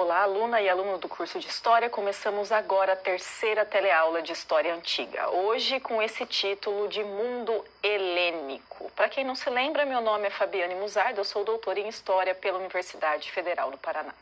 Olá, aluna e aluno do curso de História. Começamos agora a terceira teleaula de História Antiga. Hoje com esse título de Mundo Helênico. Para quem não se lembra, meu nome é Fabiane Musardo, eu sou doutora em História pela Universidade Federal do Paraná.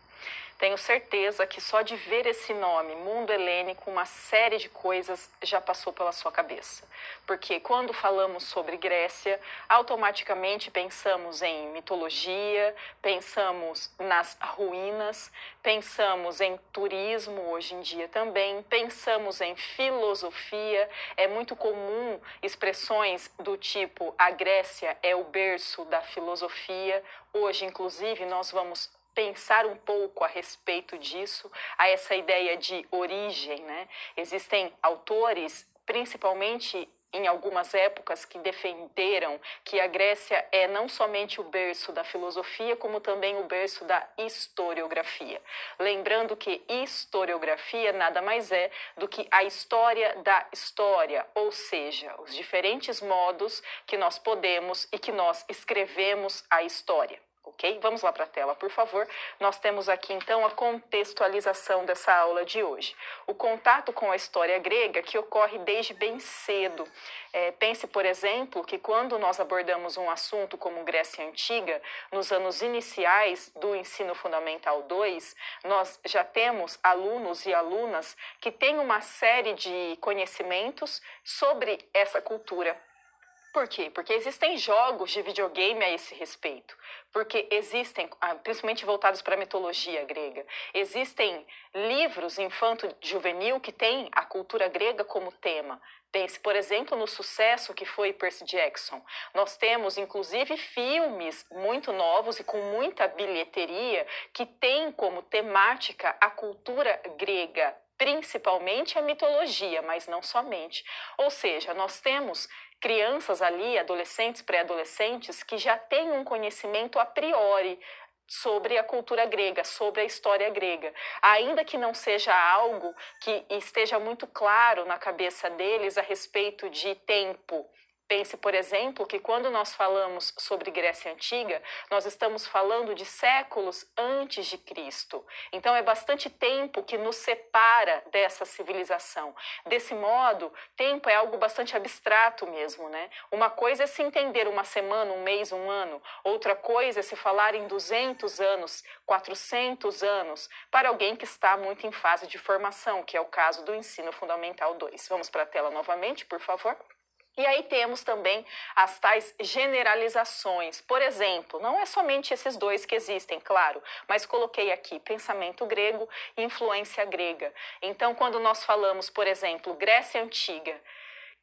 Tenho certeza que só de ver esse nome, Mundo Helênico, uma série de coisas já passou pela sua cabeça. Porque quando falamos sobre Grécia, automaticamente pensamos em mitologia, pensamos nas ruínas, pensamos em turismo hoje em dia também, pensamos em filosofia. É muito comum expressões do tipo a Grécia é o berço da filosofia. Hoje, inclusive, nós vamos pensar um pouco a respeito disso, a essa ideia de origem, né? Existem autores, principalmente em algumas épocas, que defenderam que a Grécia é não somente o berço da filosofia, como também o berço da historiografia. Lembrando que historiografia nada mais é do que a história da história, ou seja, os diferentes modos que nós podemos e que nós escrevemos a história. Ok? Vamos lá para a tela, por favor. Nós temos aqui, então, a contextualização dessa aula de hoje. O contato com a história grega, que ocorre desde bem cedo. Pense, por exemplo, que quando nós abordamos um assunto como Grécia Antiga, nos anos iniciais do Ensino Fundamental 2, nós já temos alunos e alunas que têm uma série de conhecimentos sobre essa cultura. Por quê? Porque existem jogos de videogame a esse respeito. Porque existem, principalmente voltados para a mitologia grega, existem livros infanto-juvenil que têm a cultura grega como tema. Pense, por exemplo, no sucesso que foi Percy Jackson. Nós temos, inclusive, filmes muito novos e com muita bilheteria que têm como temática a cultura grega, principalmente a mitologia, mas não somente. Ou seja, nós temos crianças ali, adolescentes, pré-adolescentes, que já têm um conhecimento a priori sobre a cultura grega, sobre a história grega. Ainda que não seja algo que esteja muito claro na cabeça deles a respeito de tempo. Pense, por exemplo, que quando nós falamos sobre Grécia Antiga, nós estamos falando de séculos antes de Cristo. Então, é bastante tempo que nos separa dessa civilização. Desse modo, tempo é algo bastante abstrato mesmo, né? Uma coisa é se entender uma semana, um mês, um ano. Outra coisa é se falar em 200 anos, 400 anos, para alguém que está muito em fase de formação, que é o caso do Ensino Fundamental 2. Vamos para a tela novamente, por favor. E aí temos também as tais generalizações. Por exemplo, não é somente esses dois que existem, claro, mas coloquei aqui pensamento grego e influência grega. Então, quando nós falamos, por exemplo, Grécia Antiga,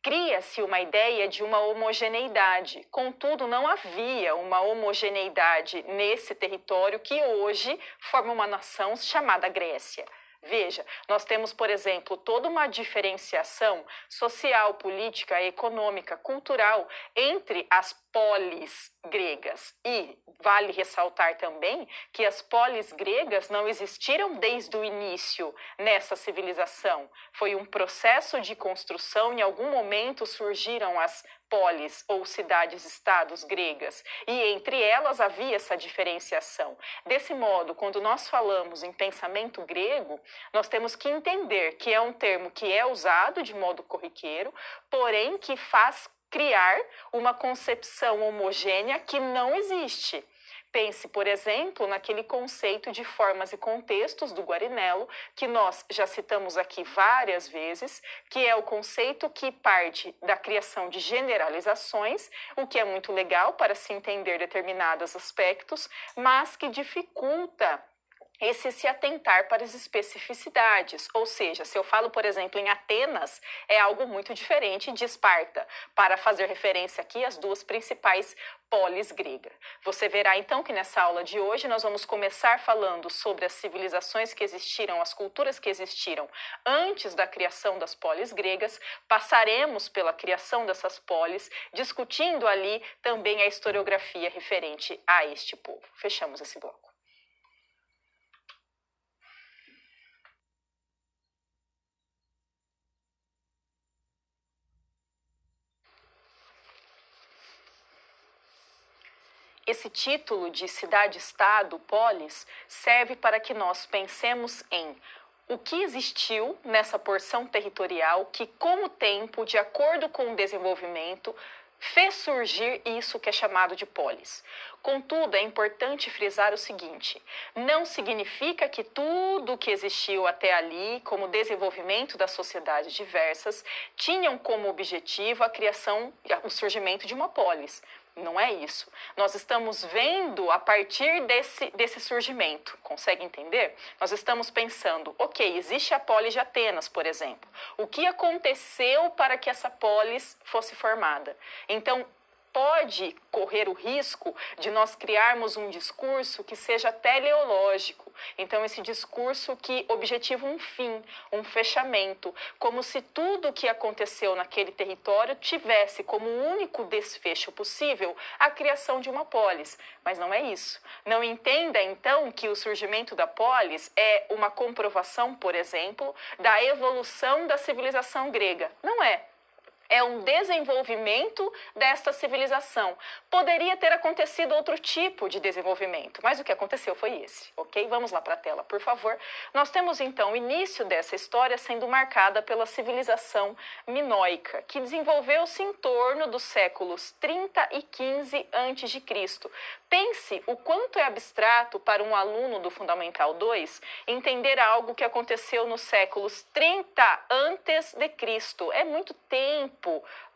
cria-se uma ideia de uma homogeneidade. Contudo, não havia uma homogeneidade nesse território que hoje forma uma nação chamada Grécia. Veja, nós temos, por exemplo, toda uma diferenciação social, política, econômica, cultural entre as polis gregas. E vale ressaltar também que as polis gregas não existiram desde o início nessa civilização. Foi um processo de construção, em algum momento surgiram as polis ou cidades-estados gregas, e entre elas havia essa diferenciação. Desse modo, quando nós falamos em pensamento grego, nós temos que entender que é um termo que é usado de modo corriqueiro, porém que faz criar uma concepção homogênea que não existe. Pense, por exemplo, naquele conceito de formas e contextos do Guarinello, que nós já citamos aqui várias vezes, que é o conceito que parte da criação de generalizações, o que é muito legal para se entender determinados aspectos, mas que dificulta esse se atentar para as especificidades. Ou seja, se eu falo, por exemplo, em Atenas, é algo muito diferente de Esparta, para fazer referência aqui às duas principais polis gregas. Você verá então que nessa aula de hoje nós vamos começar falando sobre as civilizações que existiram, as culturas que existiram antes da criação das polis gregas, passaremos pela criação dessas polis, discutindo ali também a historiografia referente a este povo. Fechamos esse bloco. Esse título de cidade-estado, polis, serve para que nós pensemos em o que existiu nessa porção territorial que, com o tempo, de acordo com o desenvolvimento, fez surgir isso que é chamado de polis. Contudo, é importante frisar o seguinte: não significa que tudo o que existiu até ali, como desenvolvimento das sociedades diversas, tinham como objetivo a criação, o surgimento de uma polis. Não é isso. Nós estamos vendo a partir desse surgimento. Consegue entender? Nós estamos pensando, ok, existe a polis de Atenas, por exemplo. O que aconteceu para que essa polis fosse formada? Então, pode correr o risco de nós criarmos um discurso que seja teleológico. Então, esse discurso que objetiva um fim, um fechamento, como se tudo o que aconteceu naquele território tivesse como único desfecho possível a criação de uma polis. Mas não é isso. Não entenda, então, que o surgimento da polis é uma comprovação, por exemplo, da evolução da civilização grega. Não é. É um desenvolvimento desta civilização. Poderia ter acontecido outro tipo de desenvolvimento, mas o que aconteceu foi esse, ok? Vamos lá para a tela, por favor. Nós temos, então, o início dessa história sendo marcada pela civilização minoica, que desenvolveu-se em torno dos séculos 30 e 15 a.C. Pense o quanto é abstrato para um aluno do Fundamental 2 entender algo que aconteceu nos séculos 30 antes de Cristo. É muito tempo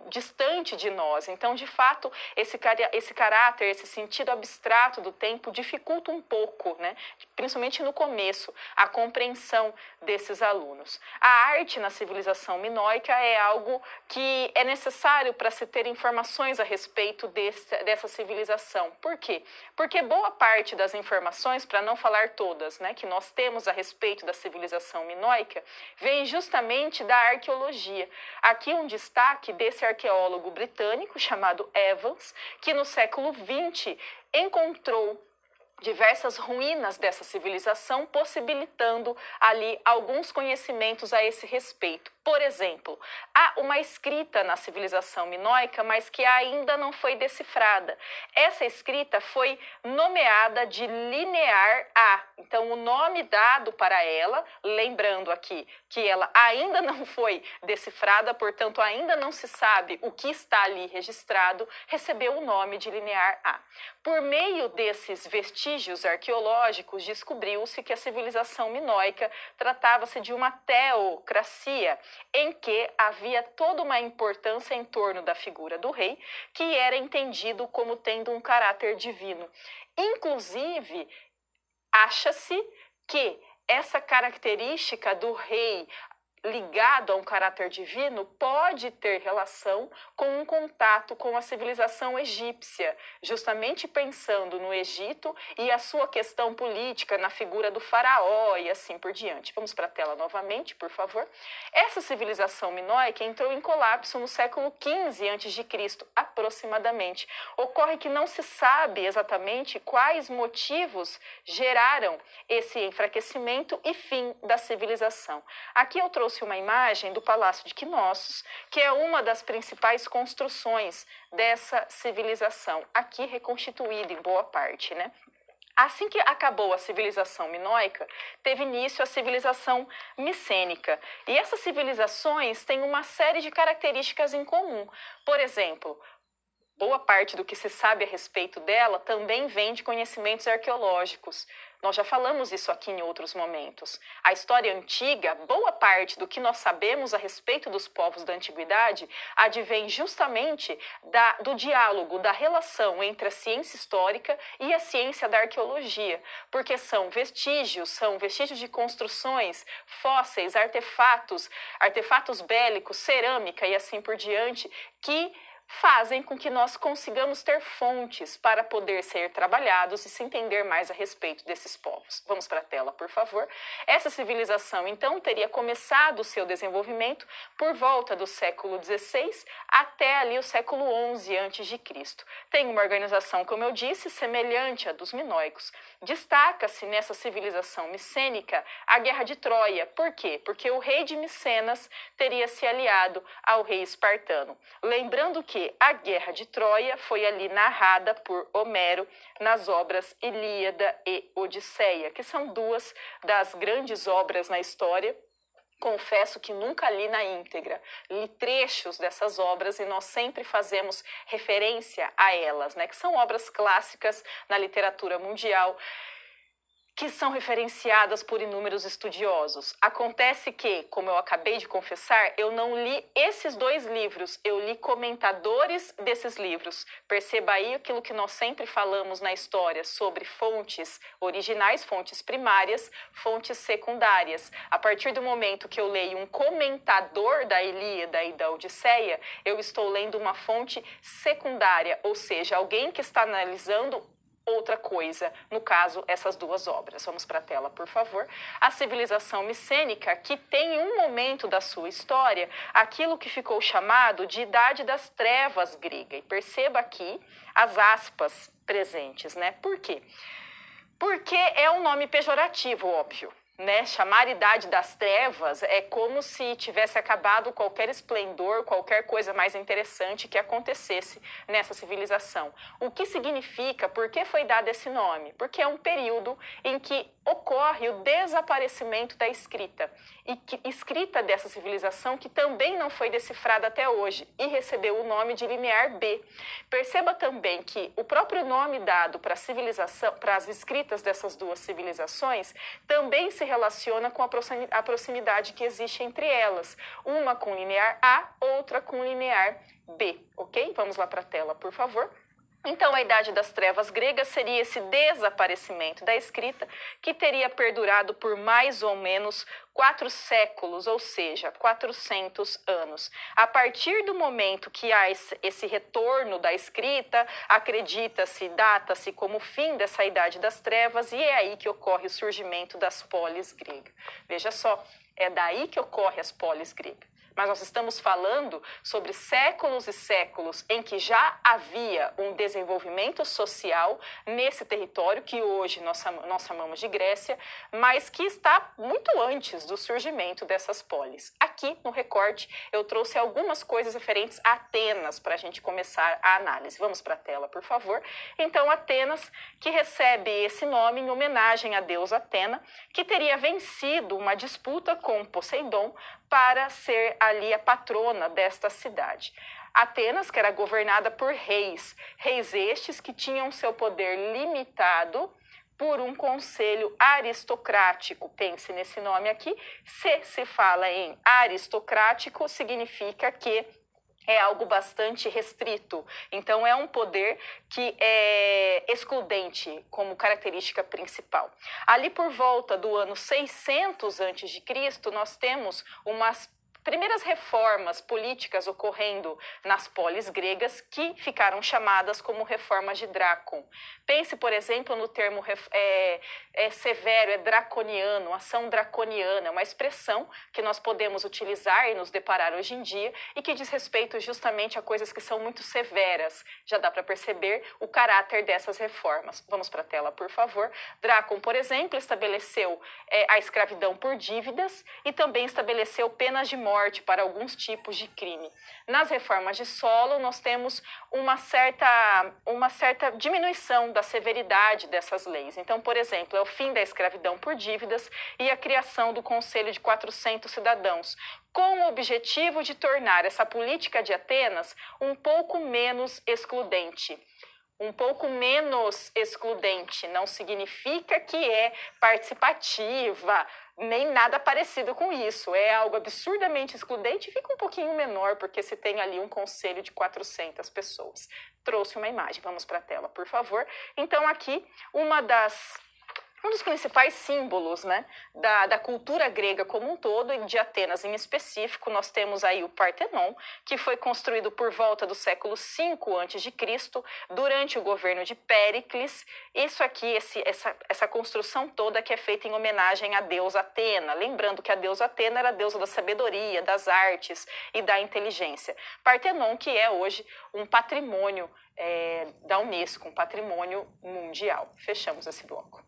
distante de nós. Então, de fato, esse caráter, esse sentido abstrato do tempo dificulta um pouco, né? Principalmente no começo, a compreensão desses alunos. A arte na civilização minoica é algo que é necessário para se ter informações a respeito dessa civilização. Por quê? Porque boa parte das informações, para não falar todas, né, que nós temos a respeito da civilização minoica, vem justamente da arqueologia. Aqui um destaque desse arqueólogo britânico chamado Evans, que no século XX encontrou diversas ruínas dessa civilização, possibilitando ali alguns conhecimentos a esse respeito. Por exemplo, há uma escrita na civilização minoica, mas que ainda não foi decifrada. Essa escrita foi nomeada de Linear A. Então, o nome dado para ela, lembrando aqui que ela ainda não foi decifrada, portanto, ainda não se sabe o que está ali registrado, recebeu o nome de Linear A. Por meio desses vestígios arqueológicos, descobriu-se que a civilização minoica tratava-se de uma teocracia, em que havia toda uma importância em torno da figura do rei, que era entendido como tendo um caráter divino. Inclusive, acha-se que essa característica do rei ligado a um caráter divino pode ter relação com um contato com a civilização egípcia, justamente pensando no Egito e a sua questão política na figura do faraó e assim por diante. Vamos para a tela novamente, por favor. Essa civilização minoica entrou em colapso no século XV a.C., aproximadamente. Ocorre que não se sabe exatamente quais motivos geraram esse enfraquecimento e fim da civilização. Aqui eu trouxe uma imagem do Palácio de Knossos, que é uma das principais construções dessa civilização, aqui reconstituída em boa parte, né? Assim que acabou a civilização minoica, teve início a civilização micênica. E essas civilizações têm uma série de características em comum. Por exemplo, boa parte do que se sabe a respeito dela também vem de conhecimentos arqueológicos. Nós já falamos isso aqui em outros momentos. A história antiga, boa parte do que nós sabemos a respeito dos povos da antiguidade, advém justamente do diálogo, da relação entre a ciência histórica e a ciência da arqueologia, porque são vestígios de construções, fósseis, artefatos bélicos, cerâmica e assim por diante, que fazem com que nós consigamos ter fontes para poder ser trabalhados e se entender mais a respeito desses povos. Vamos para a tela, por favor. Essa civilização, então, teria começado o seu desenvolvimento por volta do século XVI até ali o século XI a.C. Tem uma organização, como eu disse, semelhante à dos minoicos. Destaca-se nessa civilização micênica a Guerra de Troia. Por quê? Porque o rei de Micenas teria se aliado ao rei espartano. Lembrando que que a Guerra de Troia foi ali narrada por Homero nas obras Ilíada e Odisseia, que são duas das grandes obras na história. Confesso que nunca li na íntegra, li trechos dessas obras e nós sempre fazemos referência a elas, né, que são obras clássicas na literatura mundial, que são referenciadas por inúmeros estudiosos. Acontece que, como eu acabei de confessar, eu não li esses dois livros, eu li comentadores desses livros. Perceba aí aquilo que nós sempre falamos na história sobre fontes originais, fontes primárias, fontes secundárias. A partir do momento que eu leio um comentador da Ilíada e da Odisseia, eu estou lendo uma fonte secundária, ou seja, alguém que está analisando outra coisa, no caso, essas duas obras. Vamos para a tela, por favor. A civilização micênica, que tem em um momento da sua história aquilo que ficou chamado de Idade das Trevas grega. E perceba aqui as aspas presentes, né? Por quê? Porque é um nome pejorativo, óbvio. Né? Chamar Idade das Trevas é como se tivesse acabado qualquer esplendor, qualquer coisa mais interessante que acontecesse nessa civilização. O que significa, por que foi dado esse nome? Porque é um período em que ocorre o desaparecimento da escrita. E escrita dessa civilização que também não foi decifrada até hoje e recebeu o nome de Linear B. Perceba também que o próprio nome dado para a civilização, para as escritas dessas duas civilizações, também se relaciona com a proximidade que existe entre elas. Uma com linear A, outra com linear B, ok? Vamos lá para a tela, por favor. Então, a Idade das Trevas grega seria esse desaparecimento da escrita que teria perdurado por mais ou menos 4 séculos, ou seja, 400 anos. A partir do momento que há esse retorno da escrita, acredita-se, data-se como o fim dessa Idade das Trevas, e é aí que ocorre o surgimento das polis gregas. Veja só, é daí que ocorre as polis gregas. Mas nós estamos falando sobre séculos e séculos em que já havia um desenvolvimento social nesse território que hoje nós chamamos de Grécia, mas que está muito antes do surgimento dessas polis. Aqui no recorte eu trouxe algumas coisas referentes a Atenas para a gente começar a análise. Vamos para a tela, por favor. Então, Atenas, que recebe esse nome em homenagem à deusa Atena, que teria vencido uma disputa com Poseidon para ser ali a patrona desta cidade. Atenas, que era governada por reis estes que tinham seu poder limitado por um conselho aristocrático. Pense nesse nome aqui. Se fala em aristocrático, significa que é algo bastante restrito. Então, é um poder que é excludente como característica principal. Ali por volta do ano 600 a.C., nós temos umas primeiras reformas políticas ocorrendo nas polis gregas que ficaram chamadas como reformas de Drácon. Pense, por exemplo, no termo severo, draconiano, ação draconiana, uma expressão que nós podemos utilizar e nos deparar hoje em dia e que diz respeito justamente a coisas que são muito severas. Já dá para perceber o caráter dessas reformas. Vamos para a tela, por favor. Drácon, por exemplo, estabeleceu a escravidão por dívidas e também estabeleceu penas de morte para alguns tipos de crime. Nas reformas de Solon, nós temos uma certa diminuição da severidade dessas leis. Então, por exemplo, é o fim da escravidão por dívidas e a criação do Conselho de 400 cidadãos, com o objetivo de tornar essa política de Atenas um pouco menos excludente. Um pouco menos excludente não significa que é participativa, nem nada parecido com isso. É algo absurdamente excludente e fica um pouquinho menor, porque se tem ali um conselho de 400 pessoas. Trouxe uma imagem, vamos para a tela, por favor. Então, aqui, um dos principais símbolos, né, da cultura grega como um todo e de Atenas em específico, nós temos aí o Partenon, que foi construído por volta do século V a.C., durante o governo de Péricles. Isso aqui, essa construção toda que é feita em homenagem à deusa Atena, lembrando que a deusa Atena era a deusa da sabedoria, das artes e da inteligência. Partenon, que é hoje um patrimônio da Unesco, um patrimônio mundial. Fechamos esse bloco.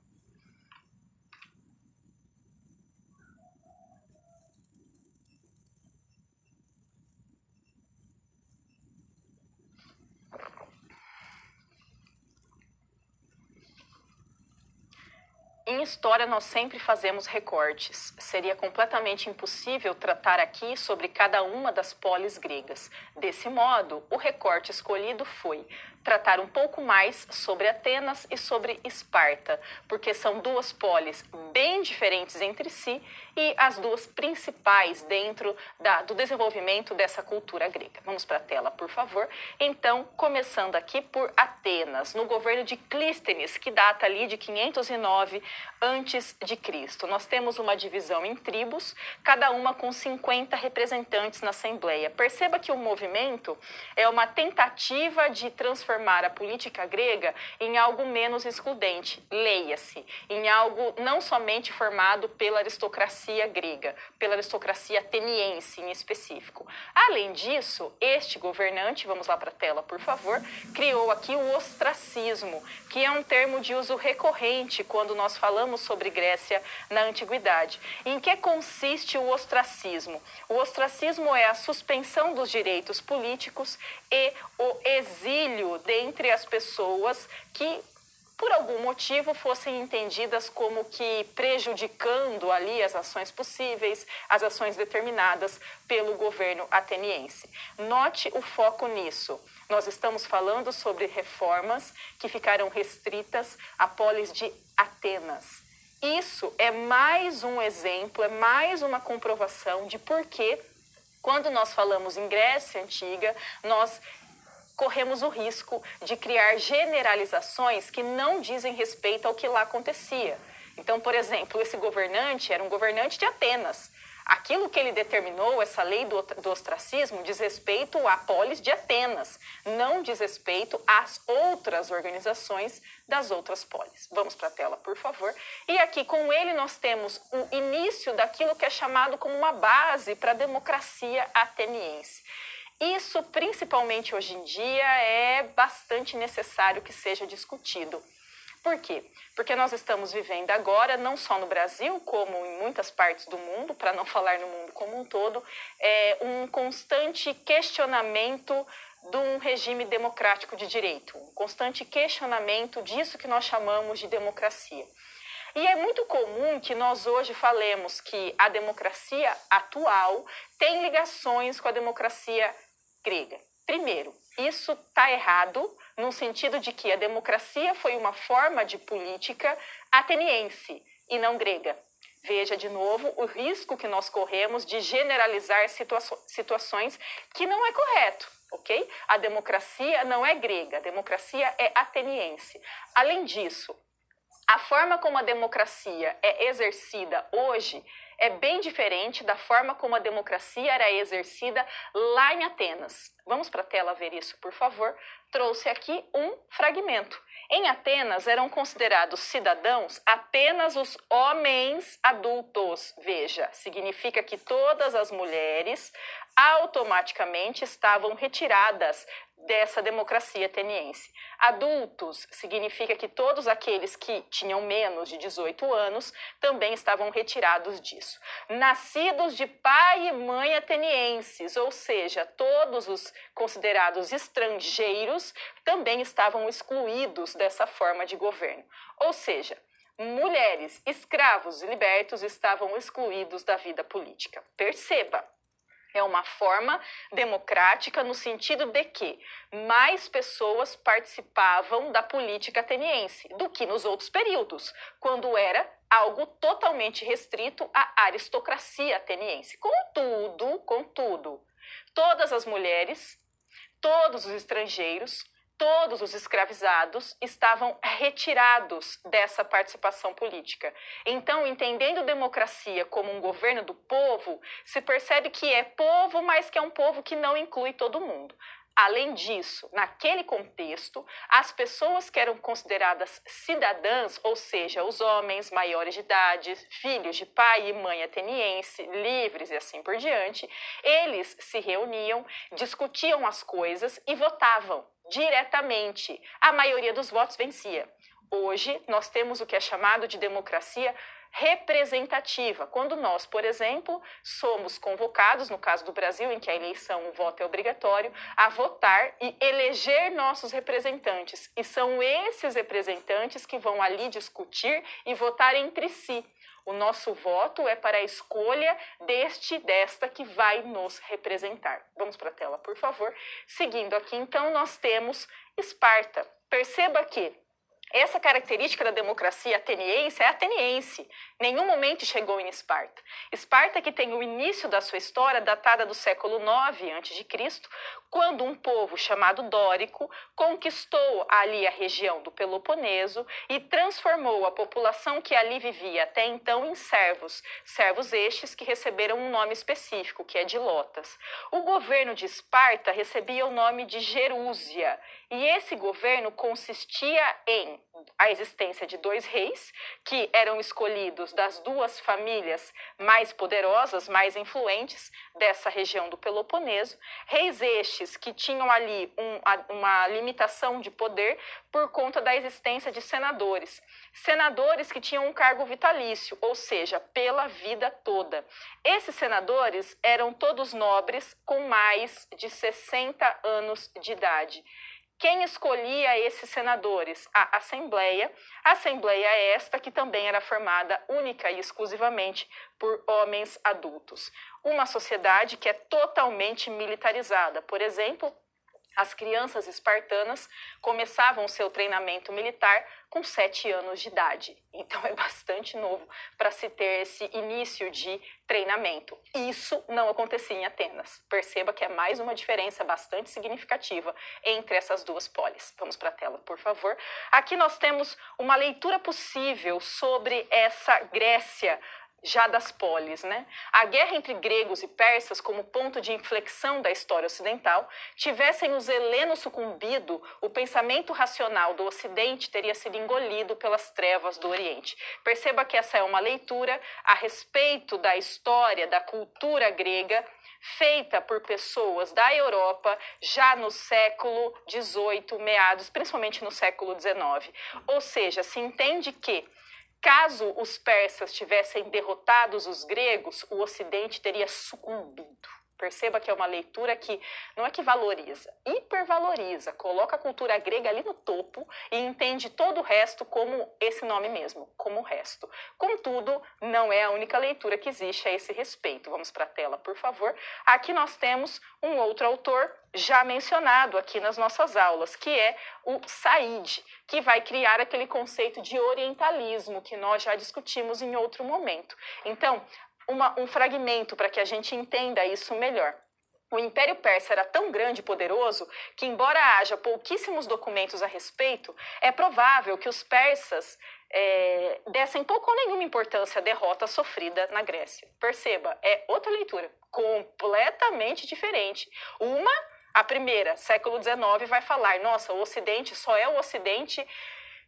Em história, nós sempre fazemos recortes. Seria completamente impossível tratar aqui sobre cada uma das polis gregas. Desse modo, o recorte escolhido foi tratar um pouco mais sobre Atenas e sobre Esparta, porque são duas polis bem diferentes entre si e as duas principais dentro do desenvolvimento dessa cultura grega. Vamos para a tela, por favor. Então, começando aqui por Atenas, no governo de Clístenes, que data ali de 509 a.C. Nós temos uma divisão em tribos, cada uma com 50 representantes na Assembleia. Perceba que o movimento é uma tentativa de transformar a política grega em algo menos excludente, leia-se, em algo não somente formado pela aristocracia grega, pela aristocracia ateniense em específico. Além disso, este governante, vamos lá para a tela, por favor, criou aqui o ostracismo, que é um termo de uso recorrente quando nós falamos sobre Grécia na antiguidade. Em que consiste o ostracismo? O ostracismo é a suspensão dos direitos políticos e o exílio dentre as pessoas que, por algum motivo, fossem entendidas como que prejudicando ali as ações possíveis, as ações determinadas pelo governo ateniense. Note o foco nisso. Nós estamos falando sobre reformas que ficaram restritas à polis de Atenas. Isso é mais um exemplo, é mais uma comprovação de por que, quando nós falamos em Grécia Antiga, nós corremos o risco de criar generalizações que não dizem respeito ao que lá acontecia. Então, por exemplo, esse governante era um governante de Atenas. Aquilo que ele determinou, essa lei do ostracismo, diz respeito à polis de Atenas, não diz respeito às outras organizações das outras polis. Vamos para a tela, por favor. E aqui com ele nós temos o início daquilo que é chamado como uma base para a democracia ateniense. Isso, principalmente hoje em dia, é bastante necessário que seja discutido. Por quê? Porque nós estamos vivendo agora, não só no Brasil, como em muitas partes do mundo, para não falar no mundo como um todo, um constante questionamento de um regime democrático de direito, um constante questionamento disso que nós chamamos de democracia. E é muito comum que nós hoje falemos que a democracia atual tem ligações com a democracia grega. Primeiro, isso está errado no sentido de que a democracia foi uma forma de política ateniense e não grega. Veja de novo o risco que nós corremos de generalizar situações que não é correto, ok? A democracia não é grega, a democracia é ateniense. Além disso, a forma como a democracia é exercida hoje é bem diferente da forma como a democracia era exercida lá em Atenas. Vamos para a tela ver isso, por favor. Trouxe aqui um fragmento. Em Atenas eram considerados cidadãos apenas os homens adultos. Veja, significa que todas as mulheres automaticamente estavam retiradas dessa democracia ateniense. Adultos significa que todos aqueles que tinham menos de 18 anos também estavam retirados disso. Nascidos de pai e mãe atenienses, ou seja, todos os considerados estrangeiros também estavam excluídos dessa forma de governo. Ou seja, mulheres, escravos e libertos estavam excluídos da vida política. Perceba! É uma forma democrática no sentido de que mais pessoas participavam da política ateniense do que nos outros períodos, quando era algo totalmente restrito à aristocracia ateniense. Contudo, todas as mulheres, todos os estrangeiros, todos os escravizados estavam retirados dessa participação política. Então, entendendo democracia como um governo do povo, se percebe que é povo, mas que é um povo que não inclui todo mundo. Além disso, naquele contexto, as pessoas que eram consideradas cidadãs, ou seja, os homens maiores de idade, filhos de pai e mãe ateniense, livres e assim por diante, eles se reuniam, discutiam as coisas e votavam diretamente. A maioria dos votos vencia. Hoje, nós temos o que é chamado de democracia representativa, quando nós, por exemplo, somos convocados, no caso do Brasil, em que a eleição, o voto é obrigatório, a votar e eleger nossos representantes. E são esses representantes que vão ali discutir e votar entre si. O nosso voto é para a escolha desta que vai nos representar. Vamos para a tela, por favor. Seguindo aqui, então, nós temos Esparta. Perceba que essa característica da democracia ateniense é ateniense. Nenhum momento chegou em Esparta. Esparta que tem o início da sua história datada do século IX a.C., quando um povo chamado Dórico conquistou ali a região do Peloponeso e transformou a população que ali vivia até então em servos. Servos estes que receberam um nome específico, que é de Lotas. O governo de Esparta recebia o nome de Gerúsia. E esse governo consistia em a existência de 2 reis, que eram escolhidos das 2 famílias mais poderosas, mais influentes dessa região do Peloponeso. Reis estes que tinham ali uma limitação de poder por conta da existência de senadores. Senadores que tinham um cargo vitalício, ou seja, pela vida toda. Esses senadores eram todos nobres com mais de 60 anos de idade. Quem escolhia esses senadores? A Assembleia esta que também era formada única e exclusivamente por homens adultos. Uma sociedade que é totalmente militarizada. Por exemplo, as crianças espartanas começavam seu treinamento militar com 7 anos de idade. Então é bastante novo para se ter esse início de treinamento. Isso não acontecia em Atenas. Perceba que é mais uma diferença bastante significativa entre essas 2 polis. Vamos para a tela, por favor. Aqui nós temos uma leitura possível sobre essa Grécia já das polis, né? A guerra entre gregos e persas, como ponto de inflexão da história ocidental, tivessem os helenos sucumbido, o pensamento racional do Ocidente teria sido engolido pelas trevas do Oriente. Perceba que essa é uma leitura a respeito da história, da cultura grega, feita por pessoas da Europa já no século XVIII, meados, principalmente no século XIX. Ou seja, se entende que caso os persas tivessem derrotados os gregos, o Ocidente teria sucumbido. Perceba que é uma leitura que não é que valoriza, hipervaloriza, coloca a cultura grega ali no topo e entende todo o resto como esse nome mesmo, como o resto. Contudo, não é a única leitura que existe a esse respeito. Vamos para a tela, por favor. Aqui nós temos um outro autor já mencionado aqui nas nossas aulas, que é o Said, que vai criar aquele conceito de orientalismo que nós já discutimos em outro momento. Então, um fragmento para que a gente entenda isso melhor. O Império Persa era tão grande e poderoso que, embora haja pouquíssimos documentos a respeito, é provável que os persas dessem pouco ou nenhuma importância à derrota sofrida na Grécia. Perceba, é outra leitura, completamente diferente. A primeira, século XIX, vai falar, nossa, o Ocidente só é o Ocidente,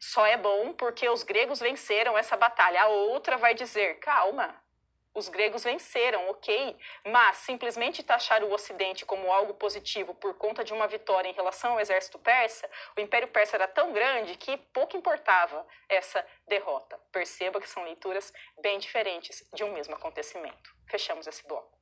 só é bom porque os gregos venceram essa batalha. A outra vai dizer, calma, os gregos venceram, ok, mas simplesmente taxar o Ocidente como algo positivo por conta de uma vitória em relação ao exército persa, o Império Persa era tão grande que pouco importava essa derrota. Perceba que são leituras bem diferentes de um mesmo acontecimento. Fechamos esse bloco.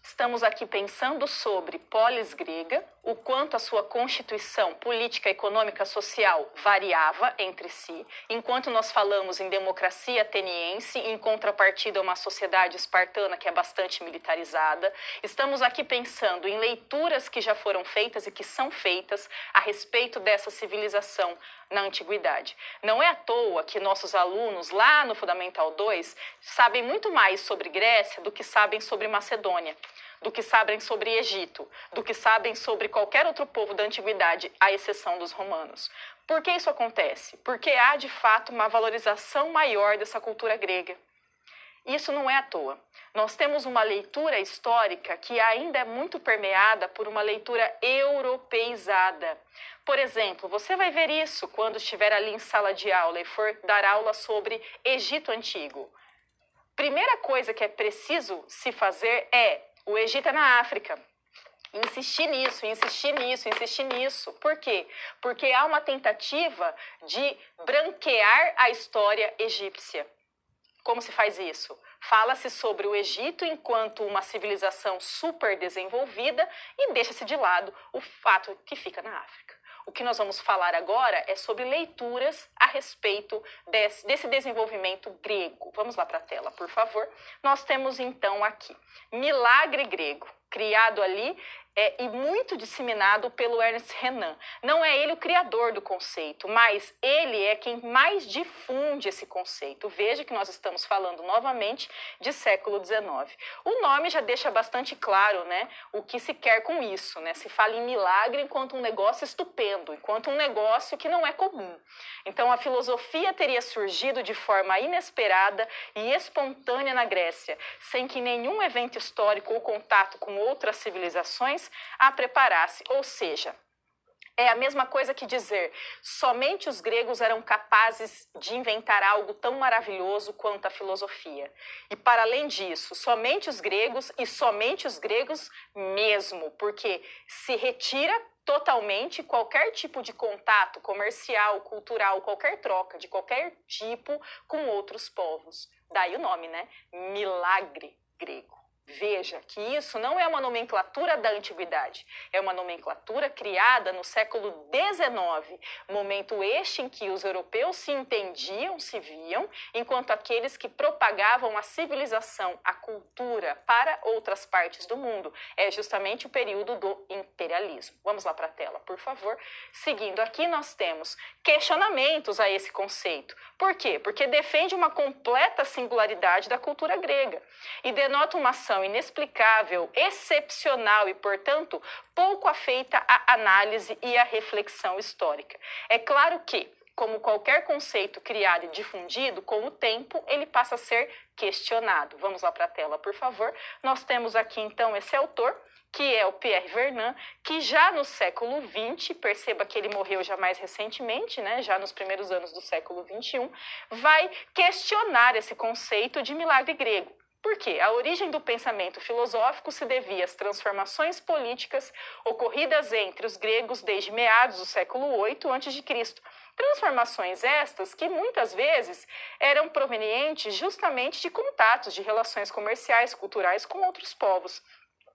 Estamos aqui pensando sobre polis grega, o quanto a sua constituição política, econômica, social variava entre si, enquanto nós falamos em democracia ateniense, em contrapartida a uma sociedade espartana que é bastante militarizada. Estamos aqui pensando em leituras que já foram feitas e que são feitas a respeito dessa civilização na antiguidade. Não é à toa que nossos alunos lá no Fundamental 2 sabem muito mais sobre Grécia do que sabem sobre Macedônia, do que sabem sobre Egito, do que sabem sobre qualquer outro povo da antiguidade, à exceção dos romanos. Por que isso acontece? Porque há, de fato, uma valorização maior dessa cultura grega. Isso não é à toa. Nós temos uma leitura histórica que ainda é muito permeada por uma leitura europeizada. Por exemplo, você vai ver isso quando estiver ali em sala de aula e for dar aula sobre Egito Antigo. Primeira coisa que é preciso se fazer é: o Egito é na África. Insistir nisso, insistir nisso, insistir nisso. Por quê? Porque há uma tentativa de branquear a história egípcia. Como se faz isso? Fala-se sobre o Egito enquanto uma civilização super desenvolvida e deixa-se de lado o fato que fica na África. O que nós vamos falar agora é sobre leituras a respeito desse desenvolvimento grego. Vamos lá para a tela, por favor. Nós temos então aqui Milagre Grego, criado ali e muito disseminado pelo Ernest Renan. Não é ele o criador do conceito, mas ele é quem mais difunde esse conceito. Veja que nós estamos falando novamente de século XIX. O nome já deixa bastante claro, né, o que se quer com isso, né? Se fala em milagre enquanto um negócio estupendo, enquanto um negócio que não é comum. Então a filosofia teria surgido de forma inesperada e espontânea na Grécia, sem que nenhum evento histórico ou contato com outras civilizações a preparasse, ou seja, é a mesma coisa que dizer somente os gregos eram capazes de inventar algo tão maravilhoso quanto a filosofia. E para além disso, somente os gregos e somente os gregos mesmo, porque se retira totalmente qualquer tipo de contato comercial, cultural, qualquer troca de qualquer tipo com outros povos. Daí o nome, né? Milagre grego. Veja que isso não é uma nomenclatura da antiguidade, é uma nomenclatura criada no século XIX, momento este em que os europeus se entendiam, se viam, enquanto aqueles que propagavam a civilização, a cultura para outras partes do mundo. É justamente o período do imperialismo. Vamos lá para a tela, por favor. Seguindo aqui, nós temos questionamentos a esse conceito. Por quê? Porque defende uma completa singularidade da cultura grega e denota uma ação inexplicável, excepcional e, portanto, pouco afeita à análise e à reflexão histórica. É claro que, como qualquer conceito criado e difundido, com o tempo ele passa a ser questionado. Vamos lá para a tela, por favor. Nós temos aqui, então, esse autor, que é o Pierre Vernant, que já no século XX, perceba que ele morreu já mais recentemente, né, já nos primeiros anos do século XXI, vai questionar esse conceito de milagre grego. Por quê? A origem do pensamento filosófico se devia às transformações políticas ocorridas entre os gregos desde meados do século VIII a.C. Transformações estas que muitas vezes eram provenientes justamente de contatos, de relações comerciais, culturais com outros povos.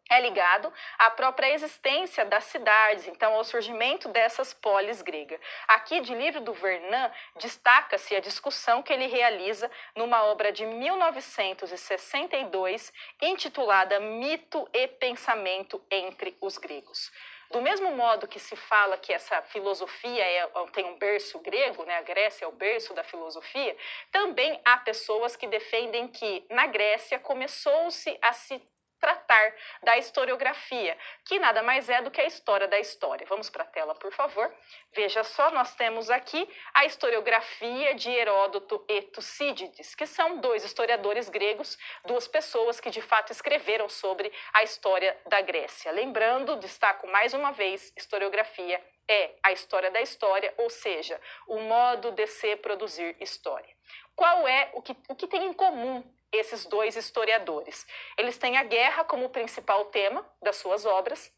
É ligado à própria existência das cidades, então ao surgimento dessas polis gregas. Aqui, de livro do Vernant, destaca-se a discussão que ele realiza numa obra de 1962, intitulada Mito e Pensamento entre os Gregos. Do mesmo modo que se fala que essa filosofia tem um berço grego, né? A Grécia é o berço da filosofia, também há pessoas que defendem que na Grécia começou-se a se tratar da historiografia, que nada mais é do que a história da história. Vamos para a tela, por favor. Veja só, nós temos aqui a historiografia de Heródoto e Tucídides, que são dois historiadores gregos, duas pessoas que de fato escreveram sobre a história da Grécia. Lembrando, destaco mais uma vez, historiografia é a história da história, ou seja, o modo de se produzir história. Qual é o que tem em comum esses dois historiadores? Eles têm a guerra como principal tema das suas obras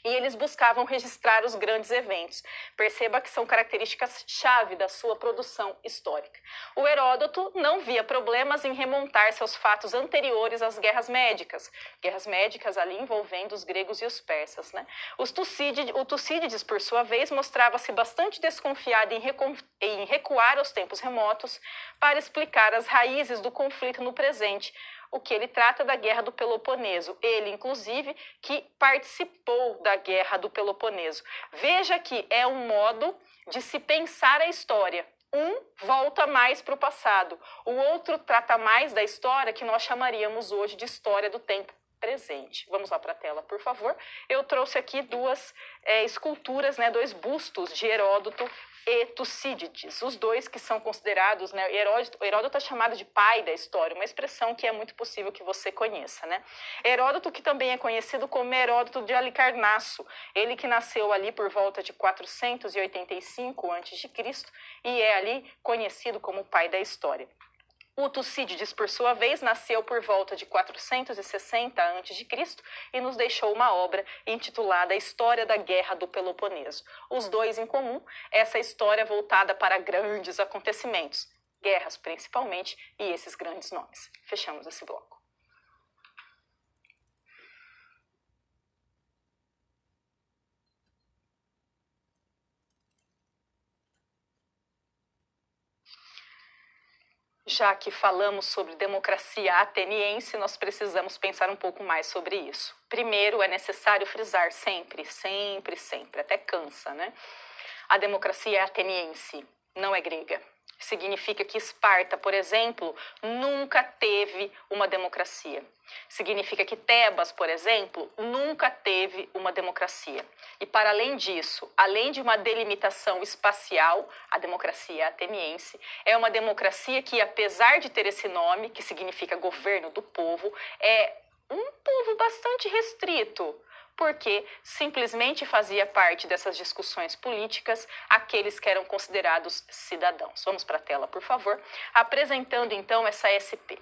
e eles buscavam registrar os grandes eventos. Perceba que são características-chave da sua produção histórica. O Heródoto não via problemas em remontar-se aos fatos anteriores às guerras médicas ali envolvendo os gregos e os persas, né? O Tucídides, por sua vez, mostrava-se bastante desconfiado em recuar aos tempos remotos para explicar as raízes do conflito no presente, o que ele trata da Guerra do Peloponeso. Ele, inclusive, que participou da Guerra do Peloponeso. Veja que é um modo de se pensar a história. Um volta mais para o passado, o outro trata mais da história que nós chamaríamos hoje de história do tempo presente. Vamos lá para a tela, por favor. Eu trouxe aqui duas esculturas, né, dois bustos de Heródoto e Tucídides, os dois que são considerados, né, Heródoto é chamado de pai da história, uma expressão que é muito possível que você conheça, né? Heródoto, que também é conhecido como Heródoto de Halicarnasso, ele que nasceu ali por volta de 485 a.C. e é ali conhecido como pai da história. O Tucídides, por sua vez, nasceu por volta de 460 a.C. e nos deixou uma obra intitulada História da Guerra do Peloponeso. Os dois em comum, essa história voltada para grandes acontecimentos, guerras principalmente, e esses grandes nomes. Fechamos esse bloco. Já que falamos sobre democracia ateniense, nós precisamos pensar um pouco mais sobre isso. Primeiro, é necessário frisar sempre, até cansa, né? A democracia é ateniense, não é grega. Significa que Esparta, por exemplo, nunca teve uma democracia. Significa que Tebas, por exemplo, nunca teve uma democracia. E para além disso, além de uma delimitação espacial, a democracia ateniense é uma democracia que, apesar de ter esse nome, que significa governo do povo, é um povo bastante restrito, porque simplesmente fazia parte dessas discussões políticas aqueles que eram considerados cidadãos. Vamos para a tela, por favor, apresentando então essa SP.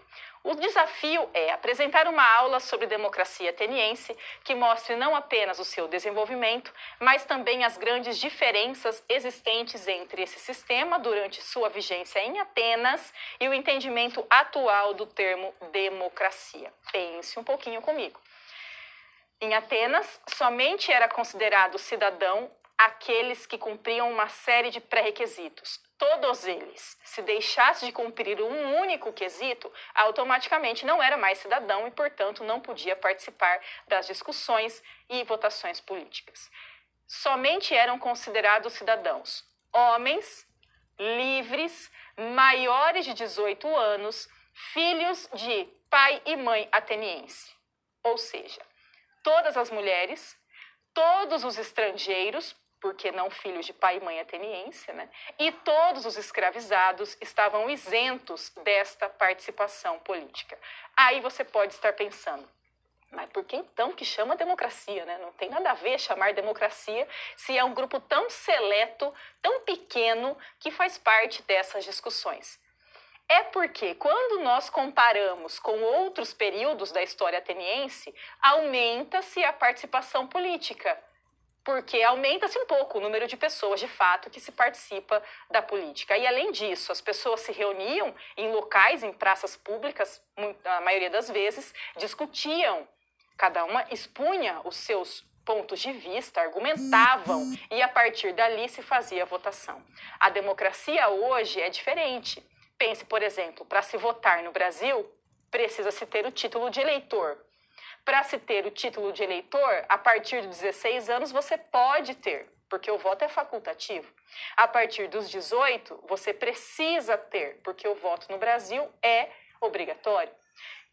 O desafio é apresentar uma aula sobre democracia ateniense que mostre não apenas o seu desenvolvimento, mas também as grandes diferenças existentes entre esse sistema durante sua vigência em Atenas e o entendimento atual do termo democracia. Pense um pouquinho comigo. Em Atenas, somente era considerado cidadão aqueles que cumpriam uma série de pré-requisitos. Todos eles, se deixasse de cumprir um único quesito, automaticamente não era mais cidadão e, portanto, não podia participar das discussões e votações políticas. Somente eram considerados cidadãos homens, livres, maiores de 18 anos, filhos de pai e mãe ateniense. Ou seja, todas as mulheres, todos os estrangeiros, porque não filhos de pai e mãe ateniense, né? E todos os escravizados estavam isentos desta participação política. Aí você pode estar pensando, mas por que então que chama democracia, né? Não tem nada a ver chamar democracia se é um grupo tão seleto, tão pequeno, que faz parte dessas discussões. É porque, quando nós comparamos com outros períodos da história ateniense, aumenta-se a participação política, porque aumenta-se um pouco o número de pessoas, de fato, que se participa da política. E, além disso, as pessoas se reuniam em locais, em praças públicas, a maioria das vezes, discutiam, cada uma expunha os seus pontos de vista, argumentavam, e a partir dali se fazia a votação. A democracia hoje é diferente. Pense, por exemplo, para se votar no Brasil, precisa-se ter o título de eleitor. Para se ter o título de eleitor, a partir de 16 anos você pode ter, porque o voto é facultativo. A partir dos 18, você precisa ter, porque o voto no Brasil é obrigatório.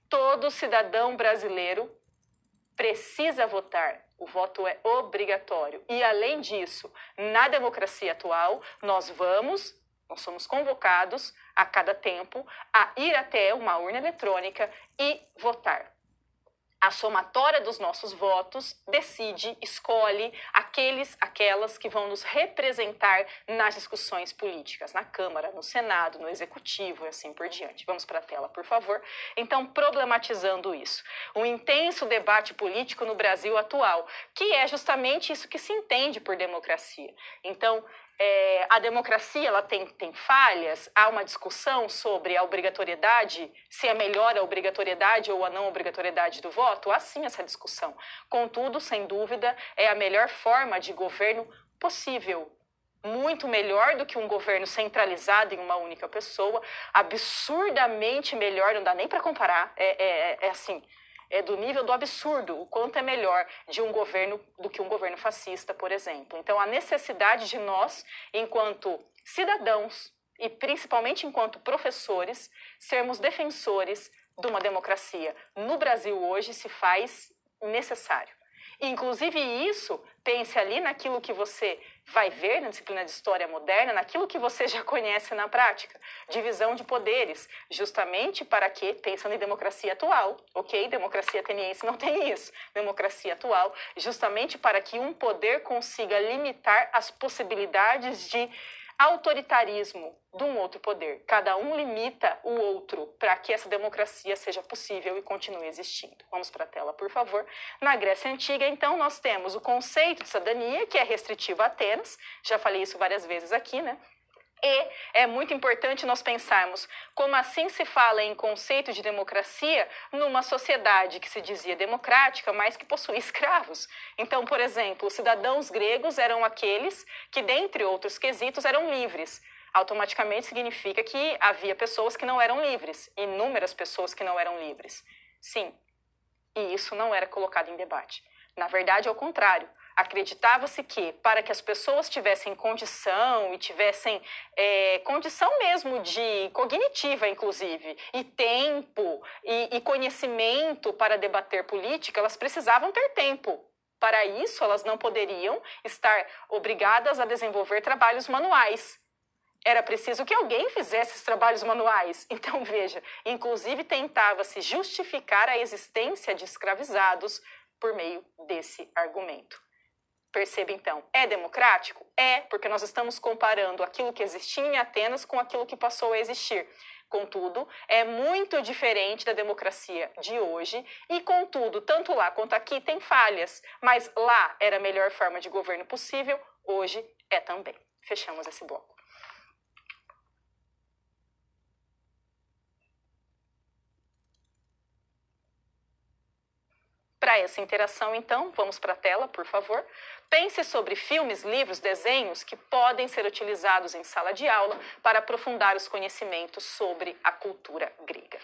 Todo cidadão brasileiro precisa votar. O voto é obrigatório. E, além disso, na democracia atual, nós somos convocados a cada tempo a ir até uma urna eletrônica e votar. A somatória dos nossos votos decide, escolhe aquelas que vão nos representar nas discussões políticas, na Câmara, no Senado, no Executivo e assim por diante. Vamos para a tela, por favor. Então, problematizando isso. Um intenso debate político no Brasil atual, que é justamente isso que se entende por democracia. Então, a democracia ela tem falhas, há uma discussão sobre a obrigatoriedade, se é melhor a obrigatoriedade ou a não obrigatoriedade do voto, há sim essa discussão. Contudo, sem dúvida, é a melhor forma de governo possível. Muito melhor do que um governo centralizado em uma única pessoa, absurdamente melhor, não dá nem para comparar, é do nível do absurdo, o quanto é melhor de um governo do que um governo fascista, por exemplo. Então, a necessidade de nós, enquanto cidadãos e principalmente enquanto professores, sermos defensores de uma democracia no Brasil hoje se faz necessário. Inclusive isso, pense ali naquilo que você vai ver na disciplina de História Moderna, naquilo que você já conhece na prática. Divisão de poderes, justamente para que, pensando em democracia atual, ok? Democracia ateniense não tem isso. Democracia atual, justamente para que um poder consiga limitar as possibilidades de autoritarismo de um outro poder. Cada um limita o outro para que essa democracia seja possível e continue existindo. Vamos para a tela, por favor. Na Grécia Antiga, então, nós temos o conceito de cidadania, que é restritivo a Atenas. Já falei isso várias vezes aqui, né? E é muito importante nós pensarmos como assim se fala em conceito de democracia numa sociedade que se dizia democrática, mas que possuía escravos. Então, por exemplo, os cidadãos gregos eram aqueles que, dentre outros quesitos, eram livres. Automaticamente significa que havia pessoas que não eram livres, inúmeras pessoas que não eram livres. Sim, e isso não era colocado em debate. Na verdade, ao contrário. Acreditava-se que, para que as pessoas tivessem condição e tivessem condição mesmo de cognitiva, inclusive, e tempo e conhecimento para debater política, elas precisavam ter tempo. Para isso, elas não poderiam estar obrigadas a desenvolver trabalhos manuais. Era preciso que alguém fizesse os trabalhos manuais. Então, veja, inclusive tentava-se justificar a existência de escravizados por meio desse argumento. Perceba, então, é democrático? É, porque nós estamos comparando aquilo que existia em Atenas com aquilo que passou a existir. Contudo, é muito diferente da democracia de hoje e, contudo, tanto lá quanto aqui tem falhas, mas lá era a melhor forma de governo possível, hoje é também. Fechamos esse bloco. Para essa interação, então, vamos para a tela, por favor. Pense sobre filmes, livros, desenhos que podem ser utilizados em sala de aula para aprofundar os conhecimentos sobre a cultura grega.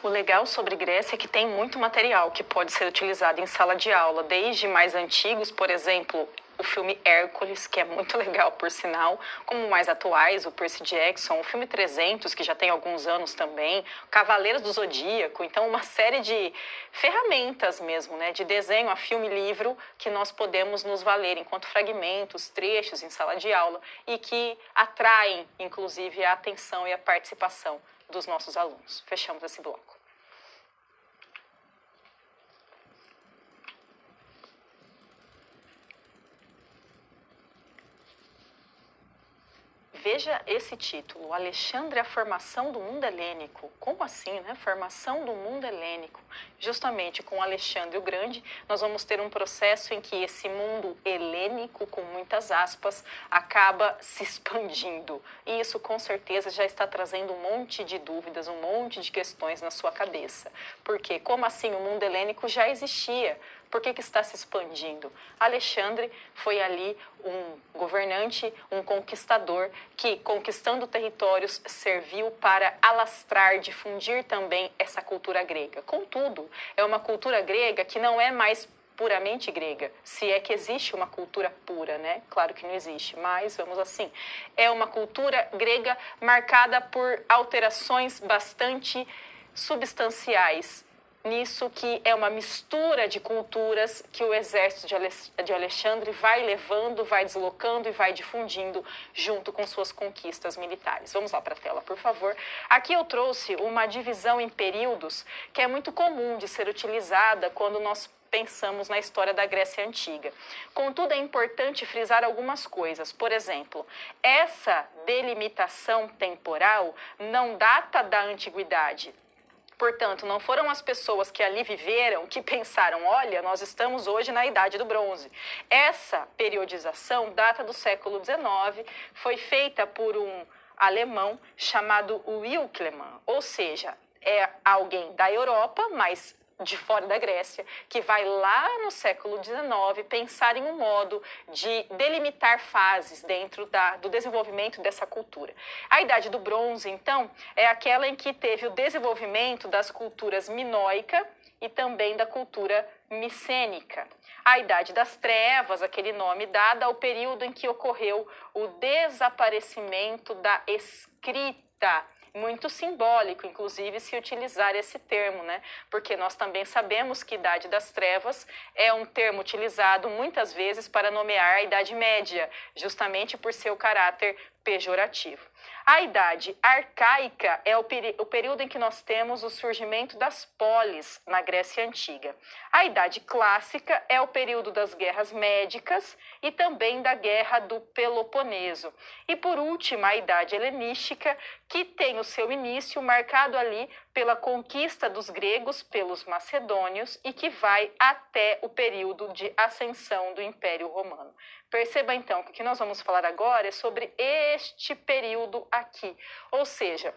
O legal sobre Grécia é que tem muito material que pode ser utilizado em sala de aula, desde mais antigos, por exemplo, o filme Hércules, que é muito legal, por sinal, como mais atuais, o Percy Jackson, o filme 300, que já tem alguns anos também, Cavaleiros do Zodíaco, então uma série de ferramentas mesmo, né, de desenho a filme, livro, que nós podemos nos valer enquanto fragmentos, trechos em sala de aula e que atraem, inclusive, a atenção e a participação dos nossos alunos. Fechamos esse bloco. Veja esse título, Alexandre, a formação do mundo helênico. Como assim, né? Formação do mundo helênico. Justamente com Alexandre o Grande, nós vamos ter um processo em que esse mundo helênico, com muitas aspas, acaba se expandindo. E isso, com certeza, já está trazendo um monte de dúvidas, um monte de questões na sua cabeça. Porque, como assim, o mundo helênico já existia? Por que está se expandindo? Alexandre foi ali um governante, um conquistador que, conquistando territórios, serviu para alastrar, difundir também essa cultura grega. Contudo, é uma cultura grega que não é mais puramente grega, se é que existe uma cultura pura, né? Claro que não existe, mas vamos assim. É uma cultura grega marcada por alterações bastante substanciais, nisso que é uma mistura de culturas que o exército de Alexandre vai levando, vai deslocando e vai difundindo junto com suas conquistas militares. Vamos lá para a tela, por favor. Aqui eu trouxe uma divisão em períodos que é muito comum de ser utilizada quando nós pensamos na história da Grécia Antiga. Contudo, é importante frisar algumas coisas. Por exemplo, essa delimitação temporal não data da antiguidade. Portanto, não foram as pessoas que ali viveram que pensaram, olha, nós estamos hoje na Idade do Bronze. Essa periodização data do século XIX, foi feita por um alemão chamado Winckelmann, ou seja, é alguém da Europa, mas de fora da Grécia, que vai lá no século XIX pensar em um modo de delimitar fases dentro do desenvolvimento dessa cultura. A Idade do Bronze, então, é aquela em que teve o desenvolvimento das culturas minoica e também da cultura micênica. A Idade das Trevas, aquele nome dado ao período em que ocorreu o desaparecimento da escrita. Muito simbólico, inclusive, se utilizar esse termo, né? Porque nós também sabemos que Idade das Trevas é um termo utilizado muitas vezes para nomear a Idade Média, justamente por seu caráter pejorativo. A Idade Arcaica é o período em que nós temos o surgimento das polis na Grécia Antiga. A Idade Clássica é o período das guerras médicas e também da Guerra do Peloponeso. E, por último, a Idade Helenística, que tem o seu início marcado ali pela conquista dos gregos pelos macedônios e que vai até o período de ascensão do Império Romano. Perceba, então, que o que nós vamos falar agora é sobre este período aqui, ou seja,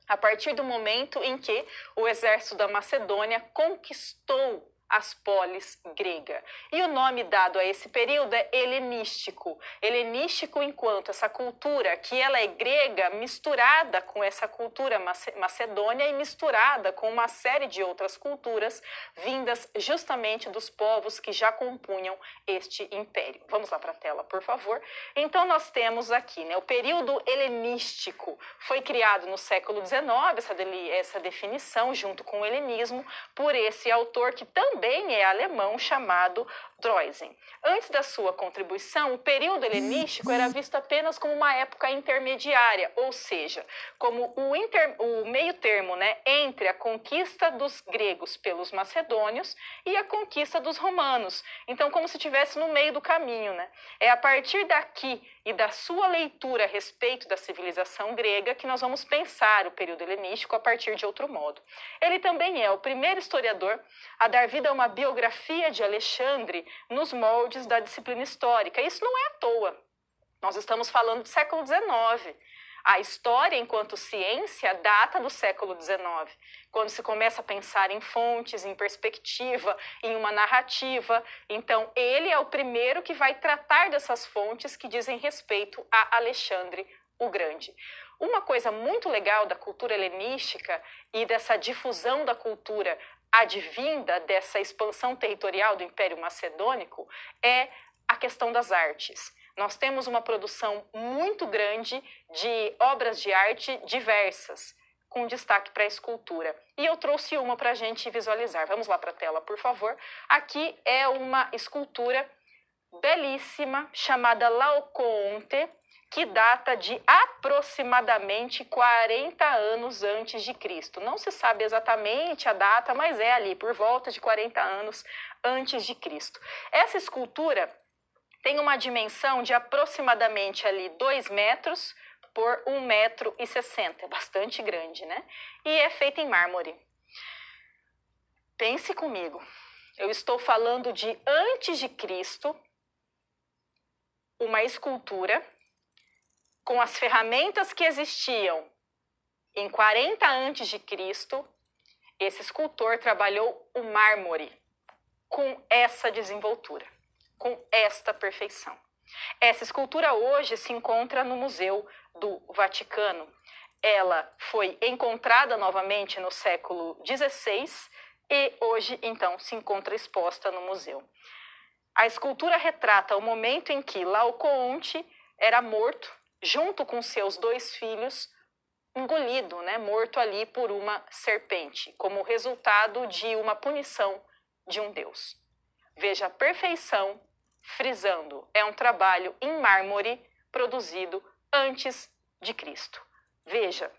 a partir do momento em que o exército da Macedônia conquistou as polis grega. E o nome dado a esse período é helenístico. Helenístico enquanto essa cultura, que ela é grega, misturada com essa cultura macedônia e misturada com uma série de outras culturas vindas justamente dos povos que já compunham este império. Vamos lá para a tela, por favor. Então, nós temos aqui, né, o período helenístico. Foi criado no século XIX, essa definição, junto com o helenismo, por esse autor que também é alemão, chamado Droysen. Antes da sua contribuição, o período helenístico era visto apenas como uma época intermediária, ou seja, como o meio termo, né, entre a conquista dos gregos pelos macedônios e a conquista dos romanos. Então, como se estivesse no meio do caminho, né? É a partir daqui e da sua leitura a respeito da civilização grega que nós vamos pensar o período helenístico a partir de outro modo. Ele também é o primeiro historiador a dar vida a uma biografia de Alexandre nos moldes da disciplina histórica. Isso não é à toa. Nós estamos falando do século XIX. A história, enquanto ciência, data do século XIX, quando se começa a pensar em fontes, em perspectiva, em uma narrativa. Então, ele é o primeiro que vai tratar dessas fontes que dizem respeito a Alexandre o Grande. Uma coisa muito legal da cultura helenística e dessa difusão da cultura advinda dessa expansão territorial do Império Macedônico é a questão das artes. Nós temos uma produção muito grande de obras de arte diversas, com destaque para a escultura. E eu trouxe uma para a gente visualizar. Vamos lá para a tela, por favor. Aqui é uma escultura belíssima, chamada Laocoonte, que data de aproximadamente 40 anos antes de Cristo. Não se sabe exatamente a data, mas é ali, por volta de 40 anos antes de Cristo. Essa escultura tem uma dimensão de aproximadamente ali 2 metros por 1,60 metro. É bastante grande, né? E é feita em mármore. Pense comigo, eu estou falando de antes de Cristo, uma escultura com as ferramentas que existiam em 40 antes de Cristo. Esse escultor trabalhou o mármore com essa desenvoltura, com esta perfeição. Essa escultura hoje se encontra no Museu do Vaticano. Ela foi encontrada novamente no século XVI e hoje, então, se encontra exposta no museu. A escultura retrata o momento em que Laocoonte era morto, junto com seus 2 filhos, engolido, né, morto ali por uma serpente, como resultado de uma punição de um deus. Veja a perfeição, frisando, é um trabalho em mármore produzido antes de Cristo. Veja,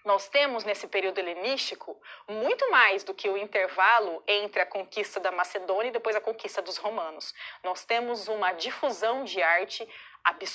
nós temos nesse período helenístico muito mais do que o intervalo entre a conquista da Macedônia e depois a conquista dos romanos. Nós temos uma difusão de arte absurda.